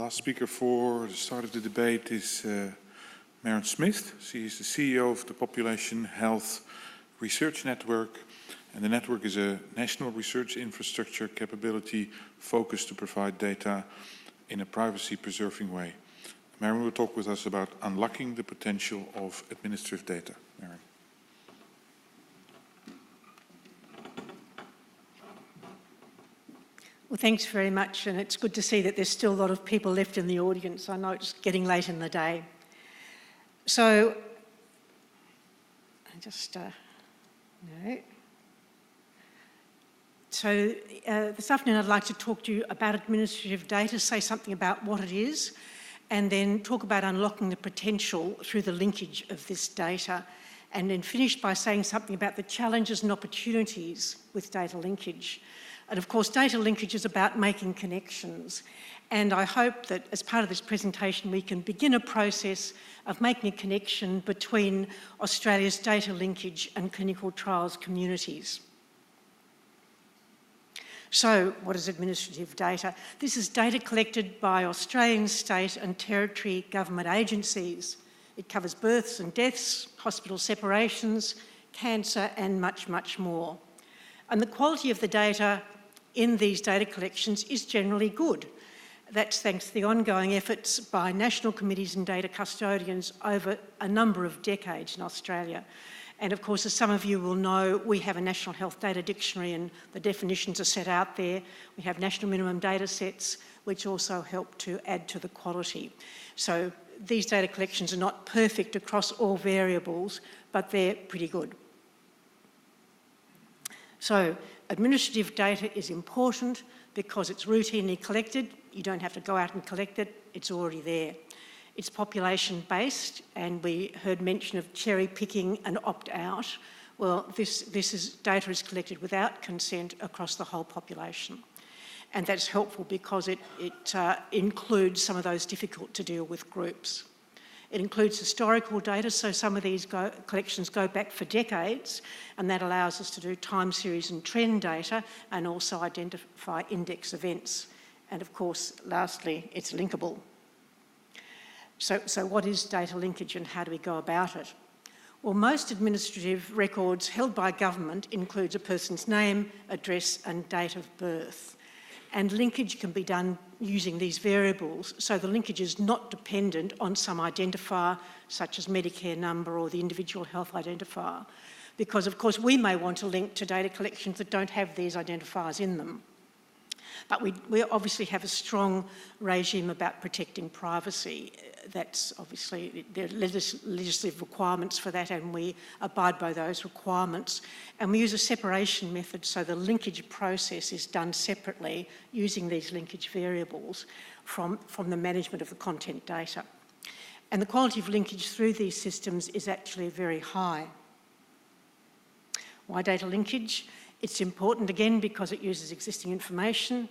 last speaker for the start of the debate is Merran Smith. She is the CEO of the Population Health Research Network, and the network is a national research infrastructure capability focused to provide data in a privacy-preserving way. Merran will talk with us about unlocking the potential of administrative data. Merran. Well, thanks very much, and it's good to see that there's still a lot of people left in the audience. I know it's getting late in the day. So, this afternoon I'd like to talk to you about administrative data, say something about what it is, and then talk about unlocking the potential through the linkage of this data, and then finish by saying something about the challenges and opportunities with data linkage. And of course, data linkage is about making connections. And I hope that as part of this presentation, we can begin a process of making a connection between Australia's data linkage and clinical trials communities. So, what is administrative data? This is data collected by Australian state and territory government agencies. It covers births and deaths, hospital separations, cancer, and much, much more. And the quality of the data in these data collections is generally good. That's thanks to the ongoing efforts by national committees and data custodians over a number of decades in Australia. And of course, as some of you will know, we have a National Health Data Dictionary and the definitions are set out there. We have national minimum data sets, which also help to add to the quality. So these data collections are not perfect across all variables, but they're pretty good. So administrative data is important because it's routinely collected. You don't have to go out and collect it, it's already there. It's population-based, and we heard mention of cherry-picking and opt-out. Well, data is collected without consent across the whole population. And that's helpful because it includes some of those difficult to deal with groups. It includes historical data, so some of these collections go back for decades, and that allows us to do time series and trend data and also identify index events. And of course, lastly, it's linkable. So what is data linkage and how do we go about it? Well, most administrative records held by government includes a person's name, address, and date of birth. And linkage can be done using these variables, so the linkage is not dependent on some identifier, such as Medicare number or the individual health identifier, because of course we may want to link to data collections that don't have these identifiers in them. But we obviously have a strong regime about protecting privacy. That's obviously, there are legislative requirements for that, and we abide by those requirements. And we use a separation method, so the linkage process is done separately using these linkage variables from the management of the content data. And the quality of linkage through these systems is actually very high. Why data linkage? It's important, again, because it uses existing information.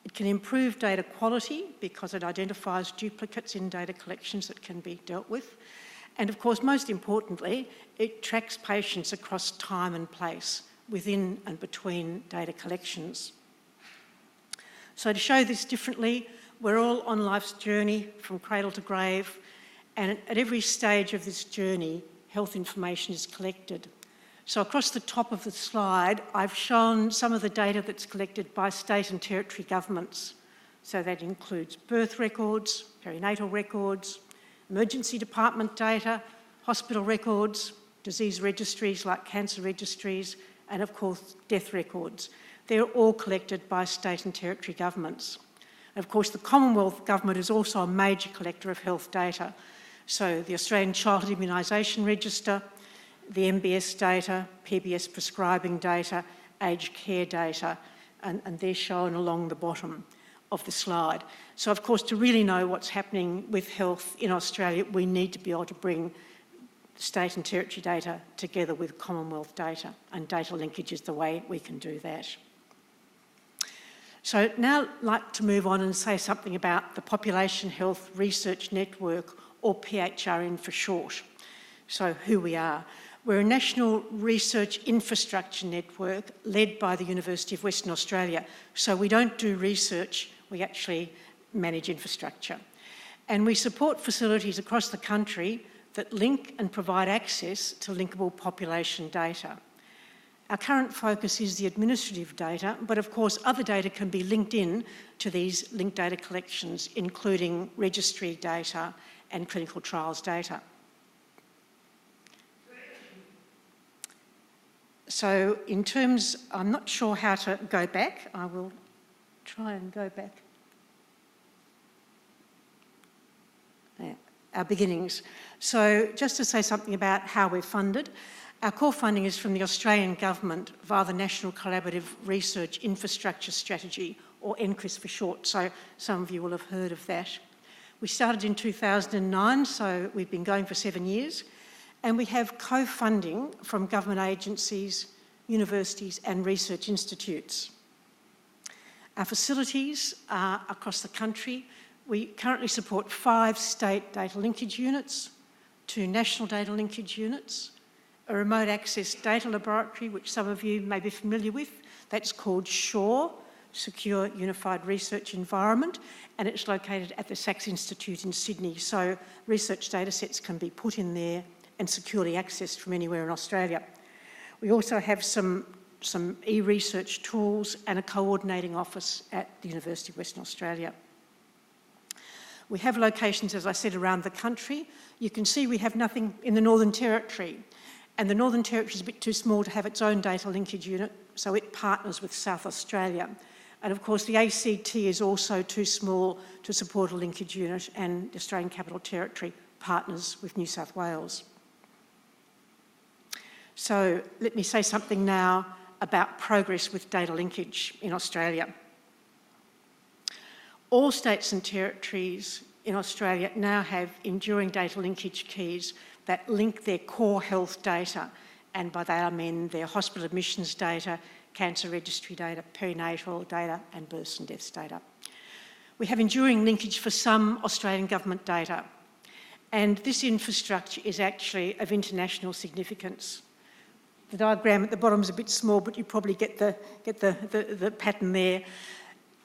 It can improve data quality because it identifies duplicates in data collections that can be dealt with. And of course, most importantly, it tracks patients across time and place within and between data collections. So to show this differently, we're all on life's journey from cradle to grave, and at every stage of this journey, health information is collected. So across the top of the slide, I've shown some of the data that's collected by state and territory governments. So that includes birth records, perinatal records, emergency department data, hospital records, disease registries like cancer registries, and of course, death records. They're all collected by state and territory governments. And of course, the Commonwealth Government is also a major collector of health data. So the Australian Childhood Immunisation Register, the MBS data, PBS prescribing data, aged care data, and they're shown along the bottom of the slide. So of course, to really know what's happening with health in Australia, we need to be able to bring state and territory data together with Commonwealth data, and data linkage is the way we can do that. So now I'd like to move on and say something about the Population Health Research Network, or PHRN for short. So who we are. We're a national research infrastructure network led by the University of Western Australia. So we don't do research, we actually manage infrastructure. And we support facilities across the country that link and provide access to linkable population data. Our current focus is the administrative data, but of course other data can be linked in to these linked data collections, including registry data and clinical trials data. So in terms, I'm not sure how to go back. I will try and go back. There, our beginnings. So just to say something about how we're funded, our core funding is from the Australian Government via the National Collaborative Research Infrastructure Strategy, or NCRIS for short, so some of you will have heard of that. We started in 2009, so we've been going for 7 years, and we have co-funding from government agencies, universities and research institutes. Our facilities are across the country. We currently support 5 state data linkage units, 2 national data linkage units, a remote access data laboratory, which some of you may be familiar with. That's called SURE, Secure Unified Research Environment, and it's located at the Sachs Institute in Sydney. So research data sets can be put in there and securely accessed from anywhere in Australia. We also have some e-research tools and a coordinating office at the University of Western Australia. We have locations, as I said, around the country. You can see we have nothing in the Northern Territory, and the Northern Territory is a bit too small to have its own data linkage unit, so it partners with South Australia. And of course, the ACT is also too small to support a linkage unit, and the Australian Capital Territory partners with New South Wales. So let me say something now about progress with data linkage in Australia. All states and territories in Australia now have enduring data linkage keys that link their core health data, and by that I mean their hospital admissions data, cancer registry data, perinatal data and births and deaths data. We have enduring linkage for some Australian government data, and this infrastructure is actually of international significance. The diagram at the bottom is a bit small, but you probably get the pattern there.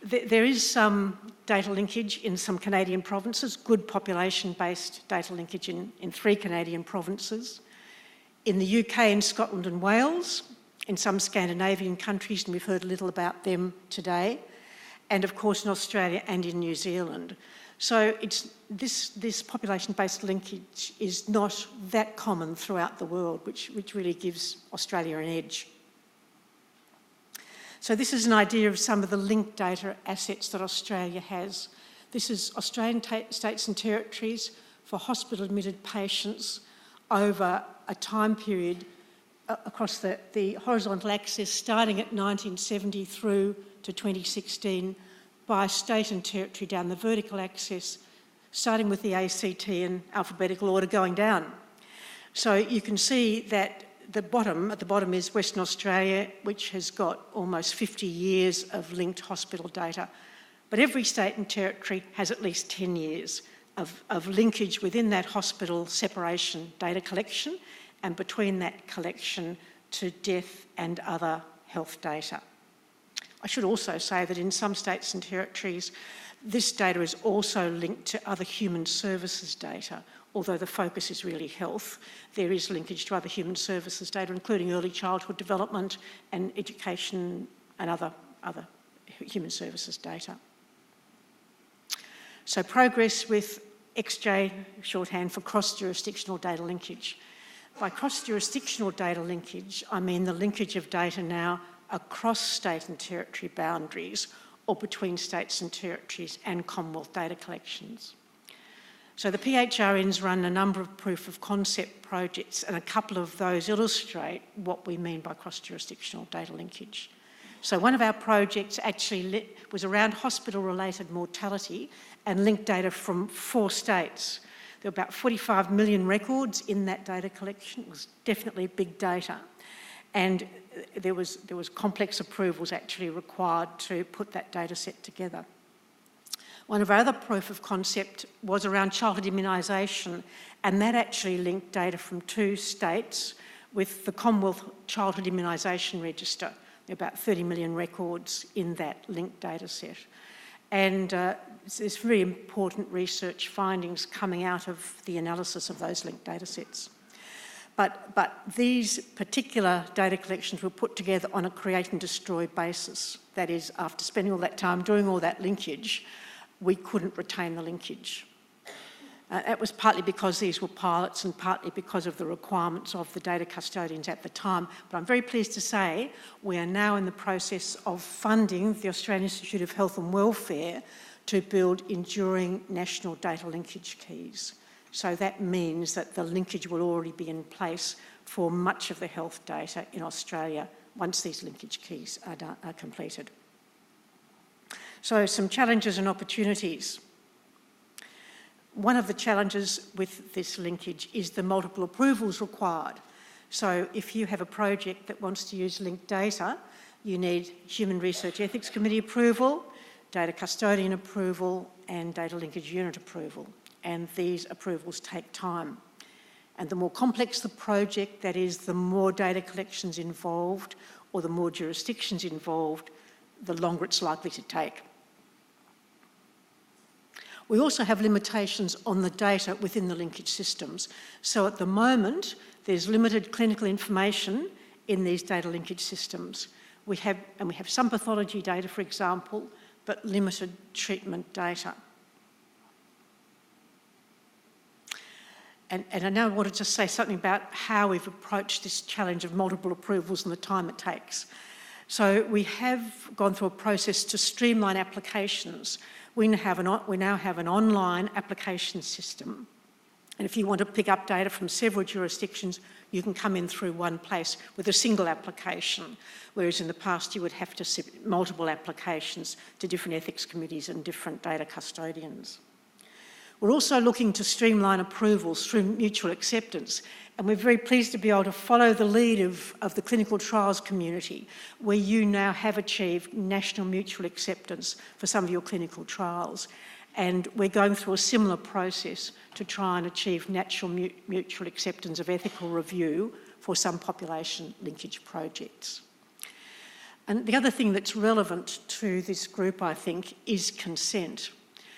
There is some data linkage in some Canadian provinces, good population-based data linkage in 3 Canadian provinces. In the UK and Scotland and Wales, in some Scandinavian countries, and we've heard a little about them today, and of course in Australia and in New Zealand. So this population-based linkage is not that common throughout the world, which really gives Australia an edge. So this is an idea of some of the linked data assets that Australia has. This is Australian states and territories for hospital-admitted patients over a time period across the horizontal axis starting at 1970 through to 2016, by state and territory down the vertical axis, starting with the ACT in alphabetical order going down. So you can see that at the bottom is Western Australia, which has got almost 50 years of linked hospital data. But every state and territory has at least 10 years of linkage within that hospital separation data collection, and between that collection to death and other health data. I should also say that in some states and territories, this data is also linked to other human services data. Although the focus is really health, there is linkage to other human services data, including early childhood development and education and other human services data. So progress with XJ, shorthand for cross-jurisdictional data linkage. By cross-jurisdictional data linkage, I mean the linkage of data now across state and territory boundaries, or between states and territories and Commonwealth data collections. So the PHRNs run a number of proof of concept projects, and a couple of those illustrate what we mean by cross-jurisdictional data linkage. So one of our projects actually was around hospital-related mortality and linked data from 4 states. There were about 45 million records in that data collection. It was definitely big data. And there was complex approvals actually required to put that data set together. One of our other proof of concept was around childhood immunisation, and that actually linked data from 2 states with the Commonwealth Childhood Immunisation Register. There are about 30 million records in that linked data set. And there's very important research findings coming out of the analysis of those linked data sets. But these particular data collections were put together on a create and destroy basis. That is, after spending all that time doing all that linkage, we couldn't retain the linkage. That was partly because these were pilots and partly because of the requirements of the data custodians at the time. But I'm very pleased to say we are now in the process of funding the Australian Institute of Health and Welfare to build enduring national data linkage keys. So that means that the linkage will already be in place for much of the health data in Australia once these linkage keys are completed. So some challenges and opportunities. One of the challenges with this linkage is the multiple approvals required. So if you have a project that wants to use linked data, you need Human Research Ethics Committee approval, data custodian approval, and data linkage unit approval. And these approvals take time. And the more complex the project, that is, the more data collections involved or the more jurisdictions involved, the longer it's likely to take. We also have limitations on the data within the linkage systems. So at the moment, there's limited clinical information in these data linkage systems. We have some pathology data, for example, but limited treatment data. And I now wanted to say something about how we've approached this challenge of multiple approvals and the time it takes. So we have gone through a process to streamline applications. We now have an online application system. And if you want to pick up data from several jurisdictions, you can come in through one place with a single application, whereas in the past you would have to submit multiple applications to different ethics committees and different data custodians. We're also looking to streamline approvals through mutual acceptance, and we're very pleased to be able to follow the lead of the clinical trials community, where you now have achieved national mutual acceptance for some of your clinical trials. And we're going through a similar process to try and achieve natural mutual acceptance of ethical review for some population linkage projects. And the other thing that's relevant to this group, I think, is consent.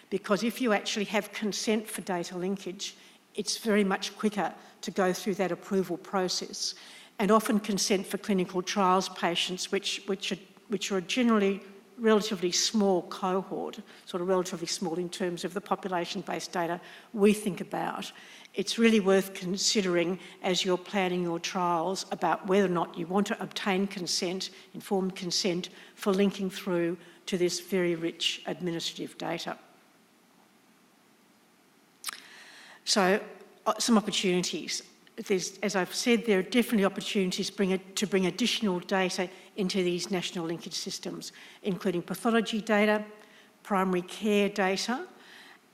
Because if you actually have consent for data linkage, it's very much quicker to go through that approval process. And often consent for clinical trials patients, which are generally relatively small cohort, sort of relatively small in terms of the population-based data we think about, it's really worth considering as you're planning your trials about whether or not you want to obtain consent, informed consent, for linking through to this very rich administrative data. So, some opportunities. As I've said, there are definitely opportunities to bring additional data into these national linkage systems, including pathology data, primary care data,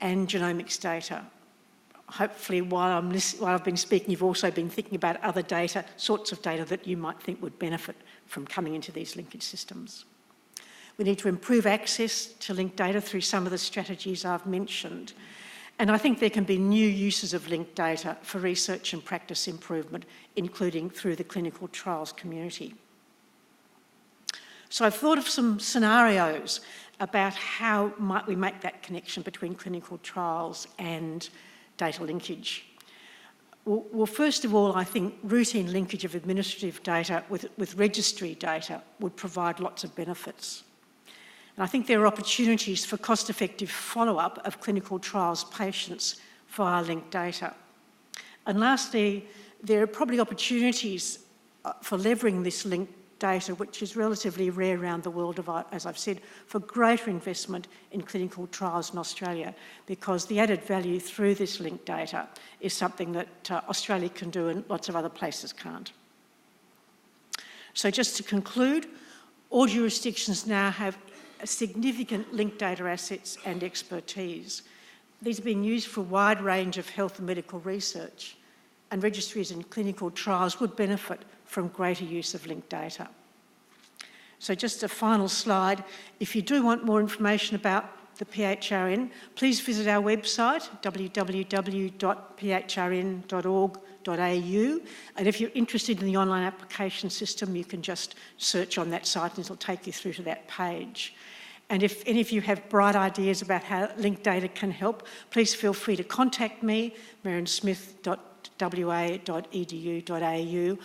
and genomics data. Hopefully, while I've been speaking, you've also been thinking about other data, sorts of data that you might think would benefit from coming into these linkage systems. We need to improve access to linked data through some of the strategies I've mentioned. And I think there can be new uses of linked data for research and practice improvement, including through the clinical trials community. So I've thought of some scenarios about how might we make that connection between clinical trials and data linkage. Well, first of all, I think routine linkage of administrative data with registry data would provide lots of benefits. And I think there are opportunities for cost-effective follow-up of clinical trials patients via linked data. And lastly, there are probably opportunities for leveraging this linked data, which is relatively rare around the world, as I've said, for greater investment in clinical trials in Australia, because the added value through this linked data is something that Australia can do and lots of other places can't. So just to conclude, all jurisdictions now have significant linked data assets and expertise. These are being used for a wide range of health and medical research, and registries and clinical trials would benefit from greater use of linked data. So just a final slide. If you do want more information about the PHRN, please visit our website, www.phrn.org.au. And if you're interested in the online application system, you can just search on that site and it'll take you through to that page. And if any of you have bright ideas about how linked data can help, please feel free to contact me, merransmith.wa.edu.au,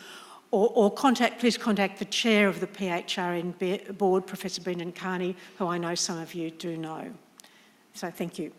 or please contact the chair of the PHRN board, Professor Brendan Carney, who I know some of you do know. So thank you.